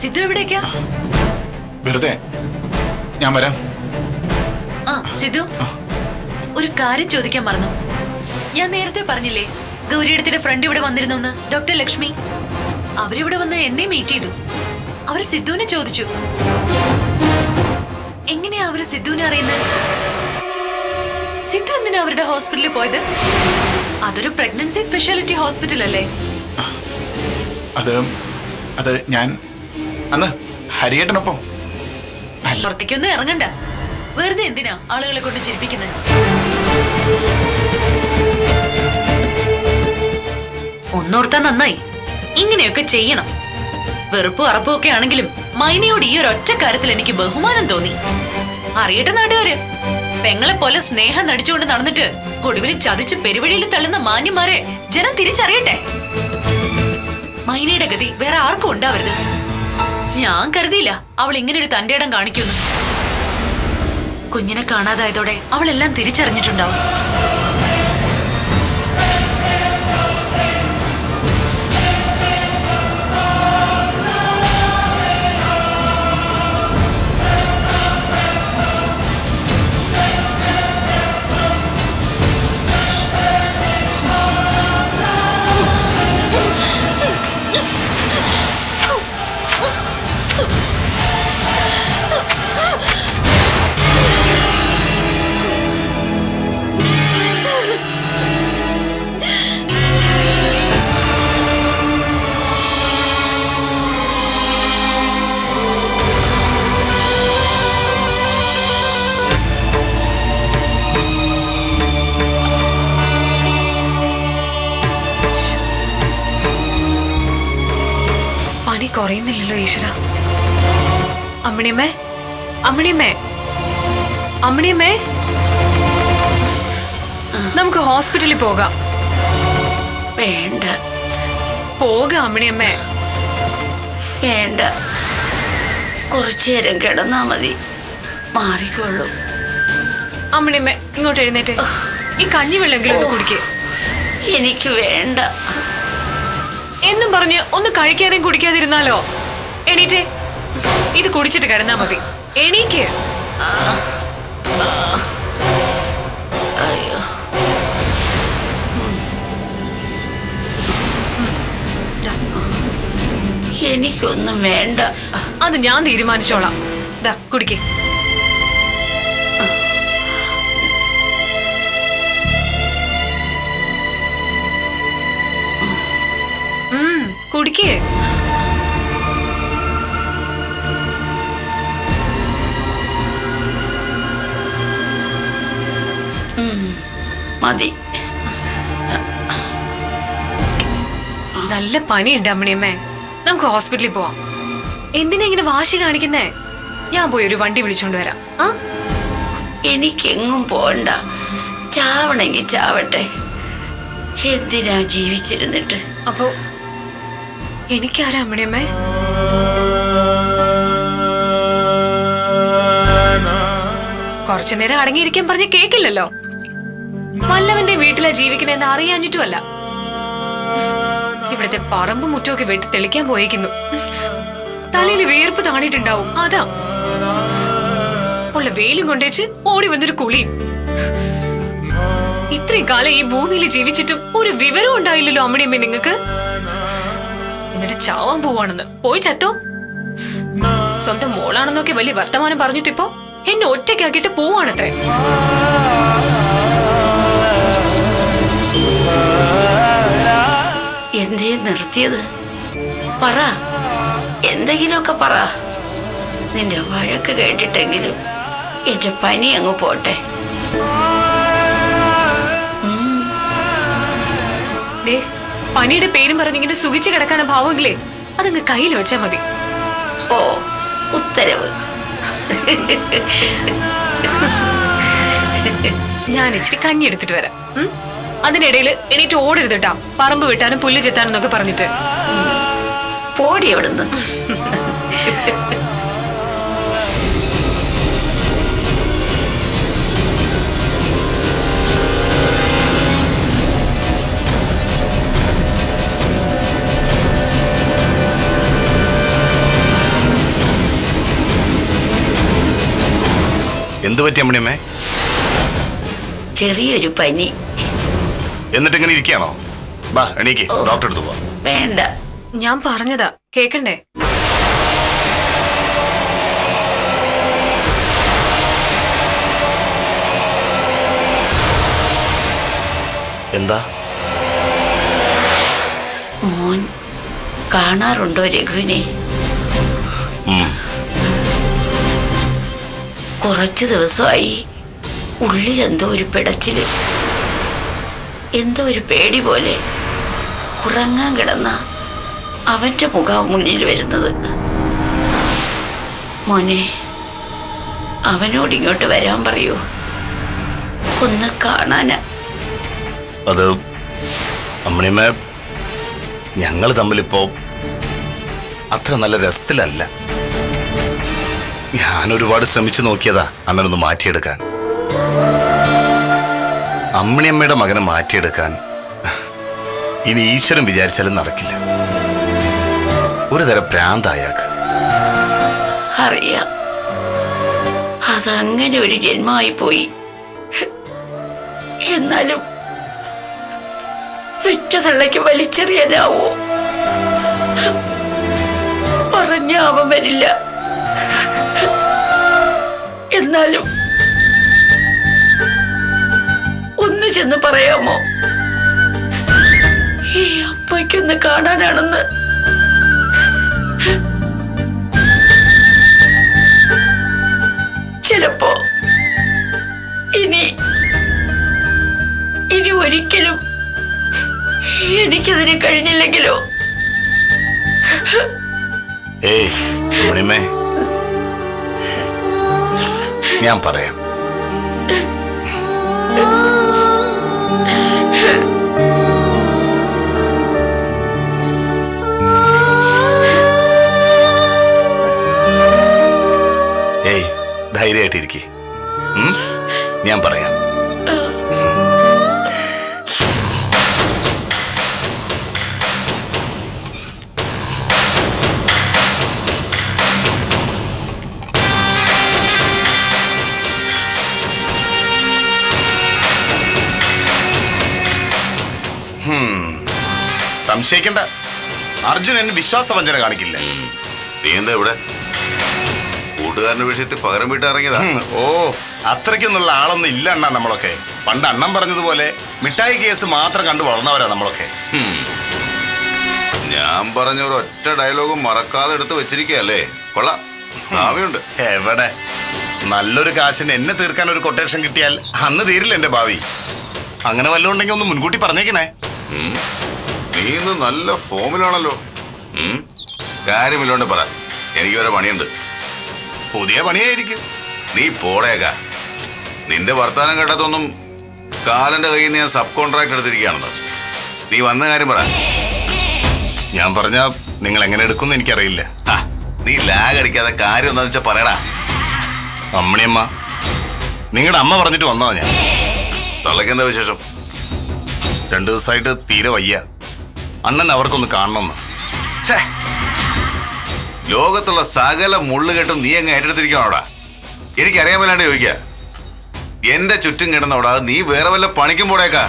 സിദ്ധു എവിടേക്കാ? വെറുതെ ഞാൻ വരാം. ആ സിദ്ധു, ഒരു കാര്യം ചോദിക്കാൻ മറന്നു. ഞാൻ നേരത്തെ പറഞ്ഞില്ലേ ഗൗരിയുടെ ഫ്രണ്ട് ഇവിടെ വന്നിരുന്നു, ഡോക്ടർ ലക്ഷ്മി. അവരിവിടെ വന്ന് എന്നെ മീറ്റ് ചെയ്തു. അവര് സിദ്ധുവിനെ ചോദിച്ചു. എങ്ങനെയാ അവര് സിദ്ധുവിനെ അറിയുന്നത്? സിദ്ധു എന്തിനാ അവരുടെ ഹോസ്പിറ്റലിൽ പോയത്? അതൊരു പ്രഗ്നൻസി സ്പെഷ്യാലിറ്റി ഹോസ്പിറ്റൽ അല്ലേ? അത് ഞാൻ അന്ന് ഹരിയേട്ടനൊപ്പം. പുറത്തേക്കൊന്നും ഇറങ്ങണ്ട. വെറുതെ എന്തിനാ ആളുകളെ കൊണ്ട് ചിരിപ്പിക്കുന്നത്? ഒന്നോർത്താ നന്നായി. ഇങ്ങനെയൊക്കെ ചെയ്യണം. വെറുപ്പും അറപ്പും ഒക്കെ ആണെങ്കിലും മൈനയോട് ഈ ഒരു ഒറ്റ കാര്യത്തിൽ എനിക്ക് ബഹുമാനം തോന്നി. അറിയട്ടെ നാട്ടുകാര്, പെങ്ങളെ പോലെ സ്നേഹം നടിച്ചുകൊണ്ട് നടന്നിട്ട് ഒടുവിൽ ചതിച്ച് പെരുവഴിയിൽ തള്ളുന്ന മാന്യന്മാരെ ജനം തിരിച്ചറിയട്ടെ. മൈനയുടെ ഗതി വേറെ ആർക്കും ഉണ്ടാവരുത്. ഞാൻ കരുതിയില്ല അവൾ ഇങ്ങനെ ഒരു തന്റെ ഇടം കാണിക്കുന്നു. കുഞ്ഞിനെ കാണാതായതോടെ അവളെല്ലാം തിരിച്ചറിഞ്ഞിട്ടുണ്ടാവും. കുറയുന്നില്ലല്ലോ ഈശ്വര. അമ്മിണിയമ്മേ, അമ്മിണിയമ്മേ, അമ്മിണിയമ്മേ, നമുക്ക് ഹോസ്പിറ്റലിൽ പോകാം. വേണ്ട. പോകാം അമ്മിണിയമ്മേ. വേണ്ട, കുറച്ചു നേരം കിടന്നാ മതി, മാറിക്കൊള്ളൂ. അമ്മിണിയമ്മേ ഇങ്ങോട്ട് എഴുന്നേറ്റ് ഈ കഞ്ഞിവെള്ളെങ്കിലും ഒന്ന് കുടിക്കേ. എനിക്ക് വേണ്ട എന്നും പറഞ്ഞ് ഒന്ന് കഴിക്കാതെയും കുടിക്കാതിരുന്നാലോ? എണീറ്റേ, ഇത് കുടിച്ചിട്ട് കിടന്നാ മതി. എണീക്ക്. അയ്യോ, എനിക്കൊന്നും വേണ്ട. അത് ഞാൻ തീരുമാനിച്ചോളാം. ദാ കുടിക്കേ. കുടിക്കേ. മതി. നല്ല പനിയുണ്ട് അമ്മിണിയമ്മേ, നമുക്ക് ഹോസ്പിറ്റലിൽ പോവാം. എന്തിനാ ഇങ്ങനെ വാശി കാണിക്കുന്നേ? ഞാൻ പോയി ഒരു വണ്ടി വിളിച്ചോണ്ട് വരാം. ആ, എനിക്കെങ്ങും പോണ്ട. ചാവണെങ്കി ചാവട്ടെ, എന്തിനാ ജീവിച്ചിരുന്നിട്ട്? അപ്പോ എനിക്കാരാ അമ്മിണിയമ്മേ? കുറച്ചു നേരം അടങ്ങിയിരിക്കാൻ പറഞ്ഞ കേക്കില്ലല്ലോ. വല്ലവന്റെ വീട്ടിലാ ജീവിക്കണെന്ന് അറിയാഞ്ഞിട്ടുമല്ല. ഇവിടുത്തെ പറമ്പും മുറ്റമൊക്കെ വെട്ടി തെളിക്കാൻ പോയേക്കുന്നു. തലയിൽ വീർപ്പ് താണിട്ടുണ്ടാവും, അതാ. ഉള്ള വെയിലും കൊണ്ടേച്ച് ഓടി വന്നൊരു കുളിയും. ഇത്രയും കാലം ഈ ഭൂമിയിൽ ജീവിച്ചിട്ടും ഒരു വിവരവും ഉണ്ടായില്ലല്ലോ അമ്മിണിയമ്മേ നിങ്ങൾക്ക്. എന്നിട്ട് ചാവാൻ പോവാണെന്ന്. പോയി ചത്തോ? സ്വന്തം മോളാണെന്നൊക്കെ വലിയ വർത്തമാനം പറഞ്ഞിട്ടിപ്പോ എന്നെ ഒറ്റയ്ക്കാക്കിട്ട് പോവാണത്രേ. എന്തേ നിർത്തിയത്? പറ, എന്തെങ്കിലുമൊക്കെ പറ. നിന്റെ വഴക്ക് കേട്ടിട്ടെങ്കിലും എന്റെ പനി അങ്ങ് പോട്ടെ. പനിയുടെ പേരും പറഞ്ഞിങ്ങനെ സുഖിച്ചു കിടക്കാന ഭാവമെങ്കിലേ അതങ്ങ് കയ്യിൽ വെച്ചാ മതി. ഓ, ഉത്തരവ്. ഞാൻ ഇച്ചിരി കഞ്ഞി എടുത്തിട്ട് വരാം. അതിനിടയിൽ എണീറ്റ് ഓടരുത് കേട്ടാ, പറമ്പ് വെട്ടാനും പുല്ല് ചെത്താനും എന്നൊക്കെ പറഞ്ഞിട്ട്. പോടി എവിടുന്ന്. പറ്റി അമ്മണിയമ്മേ? ചെറിയൊരു പനി. എന്നിട്ട് ഇങ്ങനെ ഇരിക്കുകയാണോ? ബാ എണീക്ക്, ഡോക്ടർ അടുത്ത് പോവാം. വേണ്ട, ഞാൻ പറഞ്ഞതാ, കേക്കണ്ടേ? എന്താ? മോൻ കാണാറുണ്ടോ രഘുവിനെ? കുറച്ചു ദിവസമായി ഉള്ളിൽ എന്തോ ഒരു പിടച്ചില്, എന്തോ ഒരു പേടി പോലെ. ഉറങ്ങാൻ കിടന്ന അവന്റെ മുഖം മുന്നിൽ വരുന്നത്. മോനെ, അവനോട് ഇങ്ങോട്ട് വരാൻ പറയൂ, ഒന്ന് കാണാനാ. അത് അമ്മണിയമ്മ, ഞങ്ങൾ തമ്മിലിപ്പോ അത്ര നല്ല രസത്തിലല്ല. ഞാൻ ഒരുപാട് ശ്രമിച്ചു നോക്കിയതാ അണ്ണനൊന്ന് മാറ്റിയെടുക്കാൻ. അമ്മിണിയമ്മയുടെ മകനെ മാറ്റിയെടുക്കാൻ ഇനി ഈശ്വരൻ വിചാരിച്ചാലും നടക്കില്ല. ഒരു തരം ഭ്രാന്തായാക്ക്. അറിയാം, അതങ്ങനെ ഒരു ജന്മമായി പോയി. എന്നാലും പെറ്റതള്ളയ്ക്ക് വലിച്ചെറിയാനാവോ? പറഞ്ഞ അവൻ വരില്ല. എന്നാലും ഒന്ന് ചെന്ന് പറയാമോ, ഈ അമ്മയ്ക്കൊന്ന് കാണാനാണെന്ന്? ചിലപ്പോ ഇനി ഒരിക്കലും എനിക്കതിന് കഴിഞ്ഞില്ലെങ്കിലോ? ഏയ് അമ്മിണിയമ്മേ, ഞാൻ പറയാം. ഏയ് ധൈര്യമായിട്ടിരിക്കെ, ഞാൻ പറയാം. സംശയിക്കണ്ട, അർജുൻ എന്നെ വിശ്വാസവഞ്ചന കാണിക്കില്ല. നീ എന്താ ഇവിടെ? കൂട്ടുകാരന്റെ വിഷയത്തിൽ പകരം വീട്ട് ഇറങ്ങിയതാ? ഓ, അത്രയ്ക്കൊന്നുള്ള ആളൊന്നും ഇല്ല അണ്ണാ. നമ്മളൊക്കെ പണ്ട് അണ്ണൻ പറഞ്ഞതുപോലെ മിഠായി കേസ് മാത്രം കണ്ടു വളർന്നവരാ നമ്മളൊക്കെ. ഞാൻ പറഞ്ഞ ഒരു ഒറ്റ ഡയലോഗും മറക്കാതെ എടുത്ത് വെച്ചിരിക്കല്ലേ? കൊള്ളാം, ഭാവിയുണ്ട്. എവിടെ? നല്ലൊരു കാശിന് എന്നെ തീർക്കാൻ ഒരു കൊട്ടേഷൻ കിട്ടിയാൽ അന്ന് തീരില്ല എന്റെ ഭാവി. അങ്ങനെ വല്ലതും ഉണ്ടെങ്കിൽ ഒന്ന് മുൻകൂട്ടി പറഞ്ഞേക്കണേ. നീ ഇന്ന് നല്ല ഫോമിലാണല്ലോ. കാര്യമില്ലോണ്ട് പറ, എനിക്കൊരു പണിയുണ്ട്. പുതിയ പണിയായിരിക്കും. നീ പോടേക്കാ. നിന്റെ വർത്താനം കേട്ടതൊന്നും കാലന്റെ കയ്യിൽ നിന്ന് ഞാൻ സബ് കോൺട്രാക്ട് എടുത്തിരിക്കുകയാണെന്ന്. നീ വന്ന കാര്യം പറ. ഞാൻ പറഞ്ഞ നിങ്ങൾ എങ്ങനെ എടുക്കുമെന്ന് എനിക്കറിയില്ല. നീ ലാഗ് അടിക്കാതെ കാര്യം എന്താന്ന് വെച്ചാൽ പറയടാ. അമ്മണിയമ്മ, നിങ്ങളുടെ അമ്മ പറഞ്ഞിട്ട് വന്നോ ഞാൻ. തള്ളക്കെന്താ വിശേഷം? 2 ദിവസമായിട്ട് തീരെ വയ്യ. അണ്ണൻ അവർക്കൊന്ന് കാണണമെന്ന്. ലോകത്തുള്ള സകല മുള്ളുകെട്ടും നീ അങ്ങ് ഏറ്റെടുത്തിരിക്കണോടാ? എനിക്കറിയാൻ മേലാണ്ട് ചോദിക്കുക. എന്റെ ചുറ്റും കിടന്നോടാ നീ വേറെ വല്ല പണിക്കും പോടേക്കാ.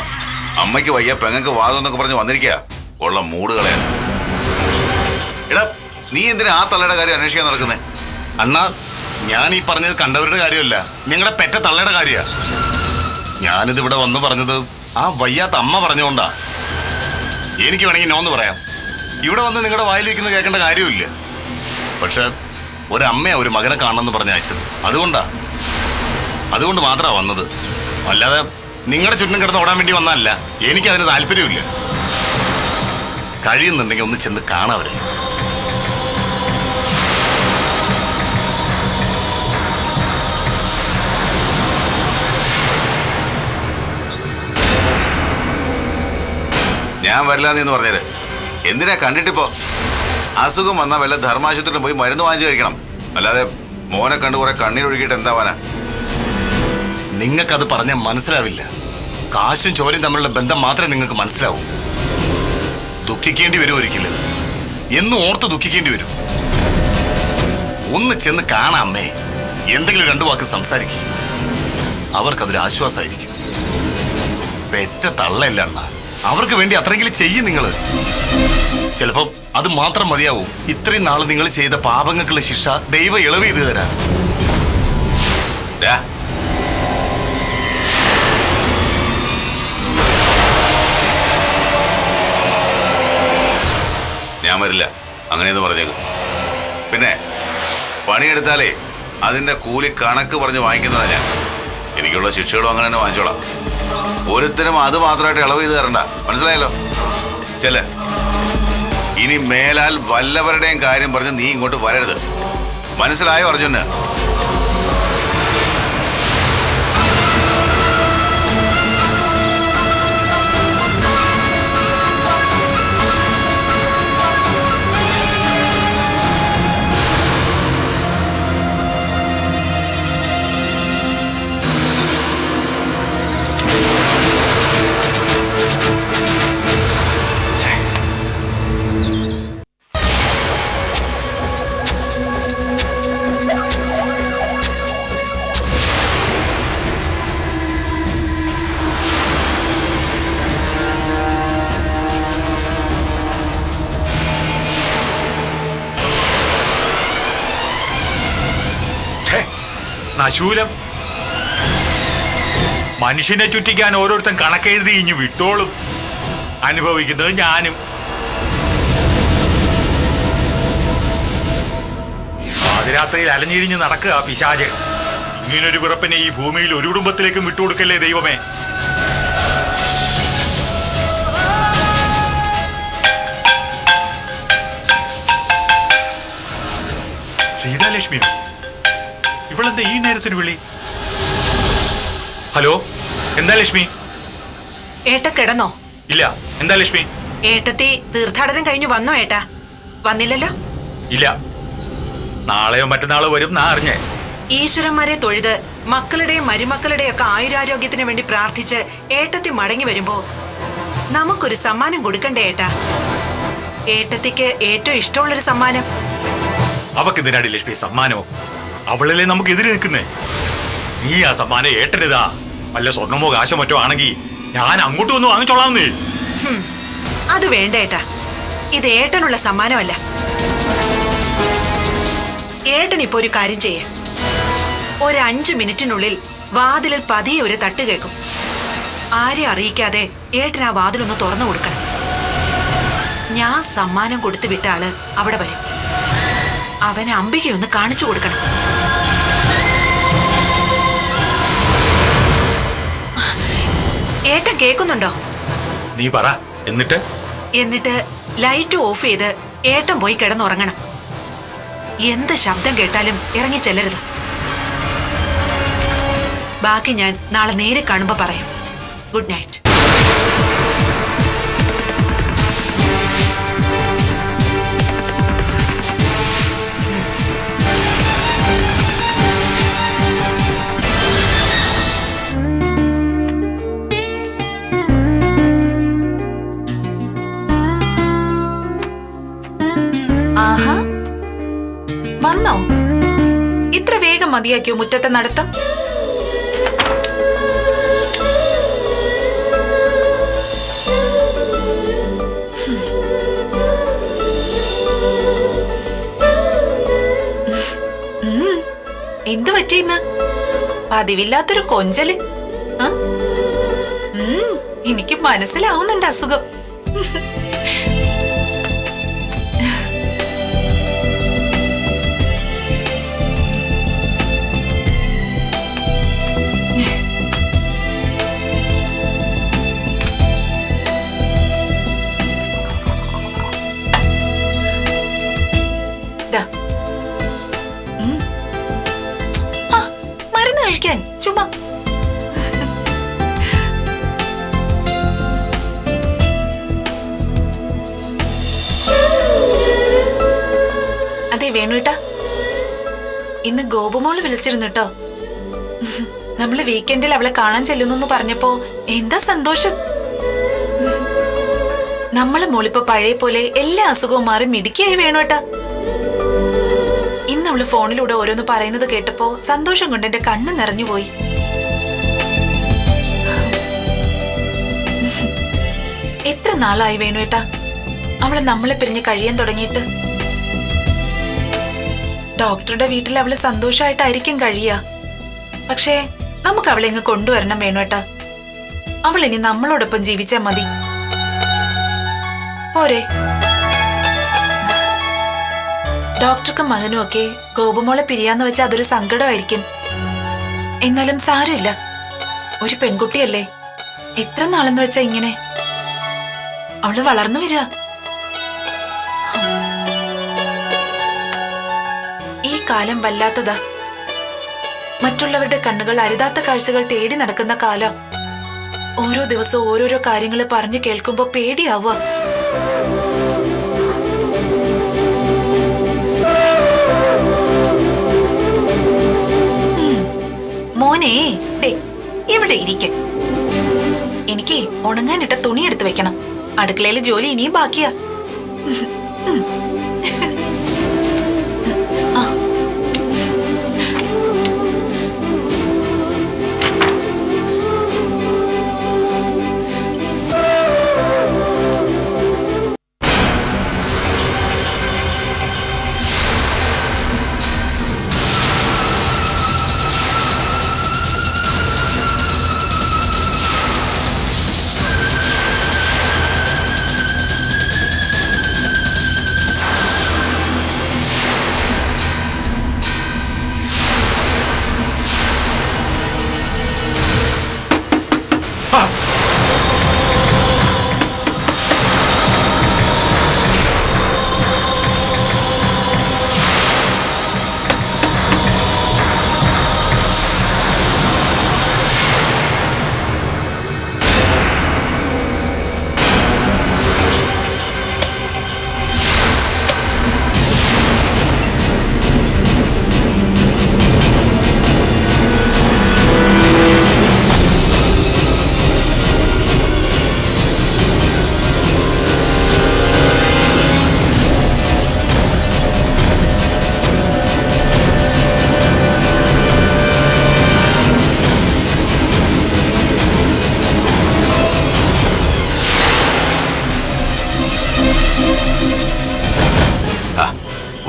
അമ്മയ്ക്ക് വയ്യ, പെങ്ങൾക്ക് വാദം എന്നൊക്കെ പറഞ്ഞ് വന്നിരിക്കുക. ഉള്ള മൂടുകളെ. എടാ, നീ എന്തിനാ ആ തള്ളയുടെ കാര്യം അന്വേഷിക്കാൻ നടക്കുന്നേ? അണ്ണാ, ഞാൻ ഈ പറഞ്ഞത് കണ്ടവരുടെ കാര്യമല്ല, നിങ്ങളുടെ പെറ്റ തള്ളയുടെ കാര്യ. ഞാനിത് ഇവിടെ വന്ന് പറഞ്ഞത് ആ വയ്യാത്ത അമ്മ പറഞ്ഞുകൊണ്ടാ. എനിക്ക് വേണമെങ്കിൽ നോന്ന് പറയാം. ഇവിടെ വന്ന് നിങ്ങളുടെ വായിലിരിക്കുന്നത് കേൾക്കേണ്ട കാര്യമില്ല. പക്ഷെ ഒരമ്മയാ ഒരു മകനെ കാണണമെന്ന് പറഞ്ഞ് അയച്ചത്. അതുകൊണ്ട് മാത്രമാണ് വന്നത്. അല്ലാതെ നിങ്ങളുടെ ചുറ്റും കിടന്ന് ഓടാൻ വേണ്ടി വന്നതല്ല. എനിക്കതിന് താല്പര്യമില്ല. കഴിയുന്നുണ്ടെങ്കിൽ ഒന്ന് ചെന്ന് കാണാവരെ. ഞാൻ വരില്ല എന്ന് പറഞ്ഞേര്. എന്തിനാ കണ്ടിട്ടിപ്പോ? അസുഖം വന്നാൽ വല്ല ധർമാശുപത്രിയിലും പോയി മരുന്ന് വാങ്ങിച്ചു കഴിക്കണം. അല്ലാതെ മോനെ കണ്ട് കുറെ കണ്ണീരൊഴുകിയിട്ട് എന്താവാനാ? നിങ്ങൾക്കത് പറഞ്ഞാൽ മനസ്സിലാവില്ല. കാശും ചോരയും തമ്മിലുള്ള ബന്ധം മാത്രമേ നിങ്ങൾക്ക് മനസ്സിലാവൂ. ദുഃഖിക്കേണ്ടി വരും ഒരിക്കലും. എന്നും ഓർത്ത് ദുഃഖിക്കേണ്ടി വരും. ഒന്ന് ചെന്ന് കാണാം അമ്മേ. എന്തെങ്കിലും 2 വാക്ക് സംസാരിക്കും. അവർക്കതൊരു ആശ്വാസമായിരിക്കും. പെറ്റ തള്ളയല്ല അണ്ണ, അവർക്ക് വേണ്ടി അത്രയെങ്കിലും ചെയ്യും നിങ്ങള്. ചിലപ്പോ അത് മാത്രം മതിയാവും ഇത്രയും നാള് നിങ്ങൾ ചെയ്ത പാപങ്ങൾക്കുള്ള ശിക്ഷ ദൈവം ഇളവ് ചെയ്ത് തരാൻ. ഡാ, ഞാൻ വരില്ല, അങ്ങനെയൊന്ന് പറഞ്ഞേക്കും. പിന്നെ പണിയെടുത്താലേ അതിന്റെ കൂലി കണക്ക് പറഞ്ഞ് വാങ്ങിക്കുന്നതാ ഞാൻ. എനിക്കുള്ള ശിക്ഷകളും അങ്ങനെ തന്നെ വാങ്ങിച്ചോളാം. ഒരുത്തരും അത് മാത്രമായിട്ട് ഇളവ് ചെയ്ത് തരണ്ട, മനസ്സിലായല്ലോ? ചെല്ല്. ഇനി മേലാൽ വല്ലവരുടെയും കാര്യം പറഞ്ഞ് നീ ഇങ്ങോട്ട് വരരുത്, മനസ്സിലായോ അർജുന്? നശൂലം. മനുഷ്യനെ ചുറ്റിക്കാൻ ഓരോരുത്തൻ കണക്കെഴുതി ഇഞ്ഞു വിട്ടോളും. അനുഭവിക്കുന്നത് ഞാനും. പാതിരാത്രിയിൽ അലഞ്ഞിരിഞ്ഞ് നടക്കുക പിശാച്. ഇങ്ങനൊരു പിറപ്പിനെ ഈ ഭൂമിയിൽ ഒരു കുടുംബത്തിലേക്കും വിട്ടുകൊടുക്കല്ലേ ദൈവമേ. സീതാലക്ഷ്മി, ഇവളെന്താ ഈ നേരത്തിന് വിളി? ഹലോ, എന്താ ലക്ഷ്മി? ഏട്ട കിടന്നോ? ഇല്ല, എന്താ ലക്ഷ്മി? ഏട്ടത്തി തീർത്ഥാടനം കഴിഞ്ഞു വന്നോ ഏട്ടാ? വന്നില്ലല്ലോ. ഇല്ല, നാളെയോ മറ്റന്നാളോ വരും നാ അറിഞ്ഞേ. ഈശ്വരന്മാരെ തൊഴുത് മക്കളുടെയും മരുമക്കളുടെയും ഒക്കെ ആയുരാരോഗ്യത്തിന് വേണ്ടി പ്രാർത്ഥിച്ച് ഏട്ടത്തി മടങ്ങി വരുമ്പോ നമുക്കൊരു സമ്മാനം കൊടുക്കണ്ടേ ഏട്ടാ? ഏട്ടത്തിക്ക് ഏറ്റവും ഇഷ്ടമുള്ളൊരു സമ്മാനം. അവക്കെന്തിനാടി ലക്ഷ്മി സമ്മാനമോ? അവളല്ലേ നമുക്ക് എതിര് നിൽക്കുന്നേ. നീ ആ സമ്മാനം ഏട്ടനിതാ. വല്ല സ്വർണ്ണമോ കാശോ മറ്റോ ആണെങ്കിൽ ഞാൻ അങ്ങോട്ട് വന്ന് വാങ്ങിച്ചോളാന്നേ. അത് വേണ്ട ഏട്ടാ, ഇത് ഏട്ടനുള്ള സമ്മാനമല്ല. ഏട്ടൻ ഇപ്പൊ ഒരു കാര്യം ചെയ്യേ. ഒരു 5 മിനിറ്റിനുള്ളിൽ വാതിലിൽ പതിയെ ഒരു തട്ട് കേൾക്കും. ആരെ അറിയിക്കാതെ ഏട്ടൻ ആ വാതിലൊന്ന് തുറന്നു കൊടുക്കണം. ഞാൻ സമ്മാനം കൊടുത്തു വിട്ട ആള് അവിടെ വരും. അവനെ അംബികയൊന്ന് കാണിച്ചു കൊടുക്കണം. ഏട്ടൻ കേൾക്കുന്നുണ്ടോ? നീ പറ. എന്നിട്ട് ലൈറ്റ് ഓഫ് ചെയ്ത് ഏട്ടൻ പോയി കിടന്നുറങ്ങണം. എന്ത് ശബ്ദം കേട്ടാലും ഇറങ്ങി ചെല്ലരുത്. ബാക്കി ഞാൻ നാളെ നേരെ കാണുമ്പോ പറയാം. Good night. ആഹാ, വന്നോ? ഇത്ര വേഗം മതിയാക്കിയോ മുറ്റത്തെ നടത്തം? എന്ത് പറ്റിയെന്ന്? പതിവില്ലാത്തൊരു കൊഞ്ചല്. എനിക്ക് മനസ്സിലാവുന്നുണ്ട് അസുഖം. മരുന്ന് കഴിക്കാൻ ചുമ്മാ. അതെ വേണുട്ടാ, ഇന്ന് ഗോപുമോള് വിളിച്ചിരുന്നു കേട്ടോ. നമ്മള് വീക്കെൻഡിൽ അവളെ കാണാൻ ചെല്ലുന്നു പറഞ്ഞപ്പോ എന്താ സന്തോഷം. നമ്മളെ മോളിപ്പോ പഴയ പോലെ എല്ലാ അസുഖവും മാറി മിടുക്കിയായി വേണുട്ടാ. ഇന്ന് അവള് ഫോണിലൂടെ ഓരോന്ന് പറയുന്നത് കേട്ടപ്പോ സന്തോഷം കൊണ്ട് എന്റെ കണ്ണ് നിറഞ്ഞുപോയി. നാളായി വേണുവേട്ടാ അവള് നമ്മളെ പിരിഞ്ഞ് കഴിയാൻ തുടങ്ങിയിട്ട്. ഡോക്ടറുടെ വീട്ടിൽ അവള് സന്തോഷമായിട്ടായിരിക്കും കഴിയുക. പക്ഷേ നമുക്ക് അവളെ ഇങ്ങ് കൊണ്ടുവരണം വേണുവേട്ടാ. അവൾ ഇനി നമ്മളോടൊപ്പം ജീവിച്ചാ മതി. പോരെ? ഡോക്ടർക്കും മകനും ഒക്കെ ഗോപുമോളെ പിരിയാന്ന് വെച്ചാൽ അതൊരു സങ്കടമായിരിക്കും. എന്നാലും സാരമില്ല, ഒരു പെൺകുട്ടിയല്ലേ. എത്ര നാളെന്ന് വെച്ചാ ഇങ്ങനെ? അവള് വളർന്നു വരിക. ഈ കാലം വല്ലാത്തതാ. മറ്റുള്ളവരുടെ കണ്ണുകൾ അരുതാത്ത കാഴ്ചകൾ തേടി നടക്കുന്ന കാലം. ഓരോ ദിവസവും ഓരോരോ കാര്യങ്ങൾ പറഞ്ഞു കേൾക്കുമ്പോ പേടിയാവുക. മോനെ, ഇവിടെ ഇരിക്ക. എനിക്ക് ഉണങ്ങാനിട്ട തുണി എടുത്ത് വെക്കണം. അടുക്കളയിലെ ജോലി ഇനിയും ബാക്കിയാ.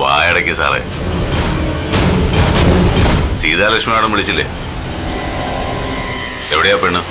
വായടയ്ക്ക് സാറേ. സീതാലക്ഷ്മി മാഡം വിളിച്ചില്ലേ? എവിടെയാ പെണ്ണ്?